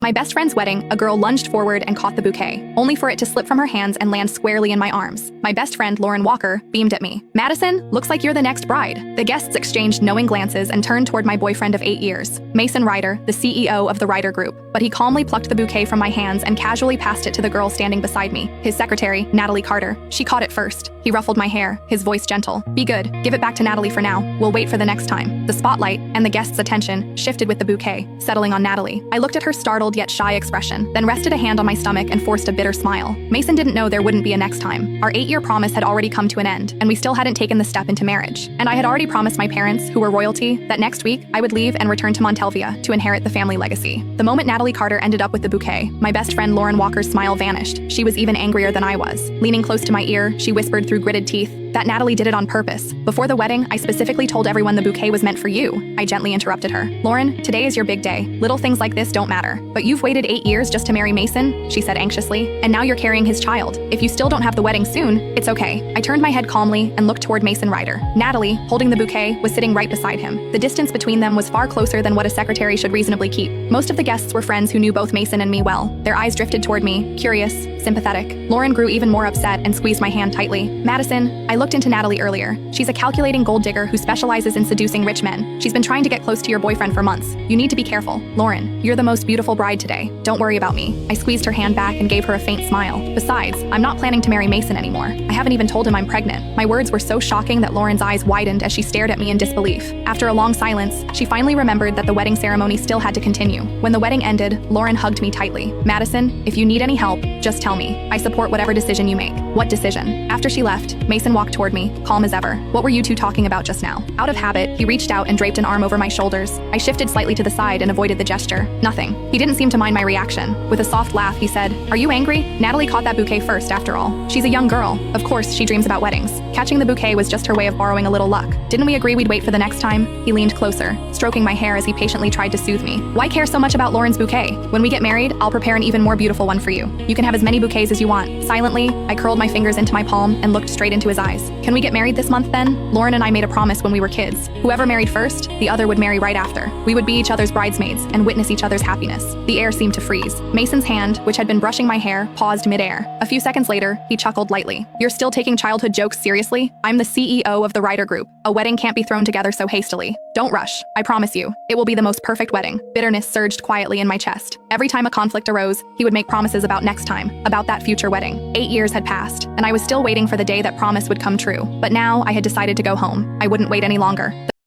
My best friend's wedding, a girl lunged forward and caught the bouquet, only for it to slip from her hands and land squarely in my arms. My best friend, Lauren Walker, beamed at me. "Madison, looks like you're the next bride." The guests exchanged knowing glances and turned toward my boyfriend of 8 years, Mason Ryder, the CEO of the Ryder Group. But he calmly plucked the bouquet from my hands and casually passed it to the girl standing beside me, his secretary, Natalie Carter. She caught it first. He ruffled my hair, his voice gentle. "Be good. Give it back to Natalie for now. We'll wait for the next time." The spotlight and the guests' attention shifted with the bouquet, settling on Natalie. I looked at her startled yet shy expression, then rested a hand on my stomach and forced a bitter smile. Mason didn't know there wouldn't be a next time. Our 8-year promise had already come to an end, and we still hadn't taken the step into marriage. And I had already promised my parents, who were royalty, that next week I would leave and return to Montelvia to inherit the family legacy. The moment Natalie Carter ended up with the bouquet, my best friend Lauren Walker's smile vanished. She was even angrier than I was. Leaning close to my ear, she whispered through gritted teeth, "That Natalie did it on purpose. Before the wedding, I specifically told everyone the bouquet was meant for you." I gently interrupted her. "Lauren, today is your big day. Little things like this don't matter. But you've waited 8 years just to marry Mason," she said anxiously, "and now you're carrying his child. If you still don't have the wedding soon, it's okay." I turned my head calmly and looked toward Mason Ryder. Natalie, holding the bouquet, was sitting right beside him. The distance between them was far closer than what a secretary should reasonably keep. Most of the guests were friends who knew both Mason and me well. Their eyes drifted toward me, curious, sympathetic. Lauren grew even more upset and squeezed my hand tightly. "Madison, I looked into Natalie earlier. She's a calculating gold digger who specializes in seducing rich men. She's been trying to get close to your boyfriend for months. You need to be careful. Lauren, you're the most beautiful bride today. Don't worry about me." I squeezed her hand back and gave her a faint smile. "Besides, I'm not planning to marry Mason anymore. I haven't even told him I'm pregnant." My words were so shocking that Lauren's eyes widened as she stared at me in disbelief. After a long silence, she finally remembered that the wedding ceremony still had to continue. When the wedding ended, Lauren hugged me tightly. "Madison, if you need any help, just tell me. I support whatever decision you make." "What decision?" After she left, Mason walked toward me, calm as ever. "What were you two talking about just now?" Out of habit, he reached out and draped an arm over my shoulders. I shifted slightly to the side and avoided the gesture. "Nothing." He didn't seem to mind my reaction. With a soft laugh, he said, "Are you angry? Natalie caught that bouquet first, after all. She's a young girl. Of course, she dreams about weddings. Catching the bouquet was just her way of borrowing a little luck. Didn't we agree we'd wait for the next time?" He leaned closer, stroking my hair as he patiently tried to soothe me. "Why care so much about Lauren's bouquet? When we get married, I'll prepare an even more beautiful one for you. You can have as many bouquets as you want." Silently, I curled my fingers into my palm and looked straight into his eyes. "Can we get married this month then?" Lauren and I made a promise when we were kids. Whoever married first, the other would marry right after. We would be each other's bridesmaids and witness each other's happiness. The air seemed to freeze. Mason's hand, which had been brushing my hair, paused midair. A few seconds later, he chuckled lightly. "You're still taking childhood jokes seriously? I'm the CEO of the Ryder Group. A wedding can't be thrown together so hastily. Don't rush. I promise you, it will be the most perfect wedding." Bitterness surged quietly in my chest. Every time a conflict arose, he would make promises about next time, about that future wedding. 8 years had passed, and I was still waiting for the day that promise would come true. But now I had decided to go home. I wouldn't wait any longer.